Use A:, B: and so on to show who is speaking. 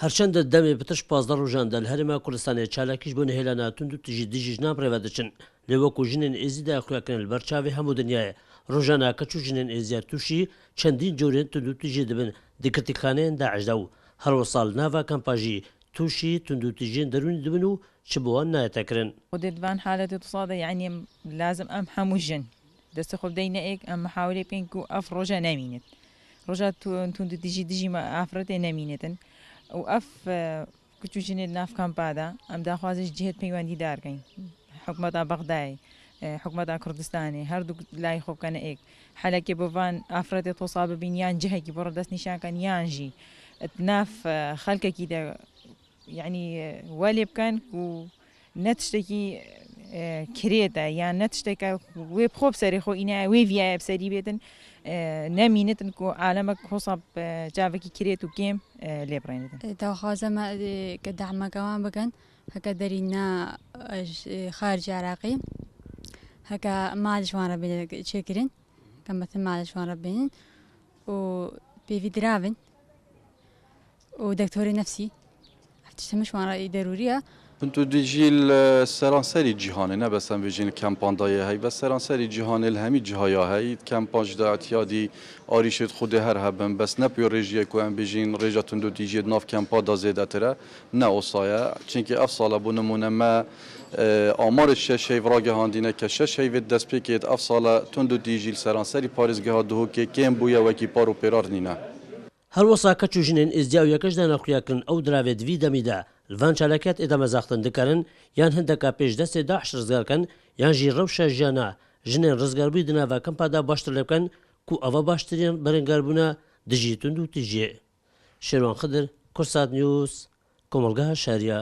A: هەرچەندە دەمێ پتش 15 ڕۆژاندا لە هەرێما کوردستانی چالاکیش بۆ نهێلانە تونند و تژی دژیش ناپڕێوە دەچن لێ وەکو ژنێن ئێزیدا خوێکردن لە بەرچاوی هەموو دنیایە ڕۆژانە کەچ و ژنێن ئێزیار تووشی چەندین جۆرێن تونند و تژی دەبن دیکەتیخانەیەن داعشدا و هەروە ساڵ ناوا کەمپاژی تووشی تونند و تژێن دەرونی دەبن و چ بۆوان نایەتەکردن
B: ودێتوان حالەتی تصادە یعنی لازم ئەم هەموو ژن دەستە خۆ بدەینە ئێک ئەم محاولێ پێین و ئەف ڕۆژە نامینێت ڕۆژات تونند و تژی دژی ئافرەتێ نامینێتن و ئەف کچوژنێت ناف کەمپادا ئەم داخوازش جهێت پەیوەندی دارکەین حکومەتا بەغدای حکومەتا کوردستانی هەردوو لای خۆبکەنە ئێک حەلەکێ بۆڤان ئافرەتێ تۆسا ببین یان جهێکی بۆ ڕەدەست نیشانکەن یانژی ناف خەڵکێکی یعنی وا لێ بکەن و نەت شتێکی کرێتە یان نەت شتێکە وێ بخۆ بسەری خۆ ئینە وێ ڤایە بسەری بێتن نامینێتن و عالەمە خۆساب جاوێکی کرێت و گێم لێ بڕێنێتن
C: داخوازەمە کە داعمەکەوان بکەن هەکە دەرینا خارجی عراقی هەکە مالیشوانە بێنێت چێکردن کە مەتن مالیشوانە بێنن و پێوی دراون و دکتۆری نەفسی هەفتشتەمەشوانە ضروریە
D: تو دیجیل سرانسری جهانی نه بس هم ویژین کمپاندای هی بس سرانسری جهانی الهمی جهایا هی کمپاج دعوت یادی آریشت خود هر هبن بس نه پیو رژیه کو هم ویژین رژاتون دو دیجی ناف کمپا دا زیاده تره نه اوسایه چونکه افسال بونمونه ما آمار شش هی وراگه هاندینه که شش هی ود دست پیکید افسال تون دو دیجیل سرانسری پاریزگه ها دو که کم بویا وکی پارو پیرار نینه
A: هەروەسا کەچ و ژنێن ئێزیا و یەکەشدا نەخویاکردن ئەو دراوێت وی دەمیدا لڤان چالاکات ئێدەمەزاختن دەکەن یان هەندێکا پێش دەستێ داعش ڕزگارکەن یان ژی ڕەوشە ژیانە ژنێن ڕزگاربووی دناوا کەمپادا باشتر لێ بکەن کو ئەوە باشترین بەرەنگاربوونە دژی تونند و تیژێ شێروان خدر کورسات نیوز کۆمەلگا شاریە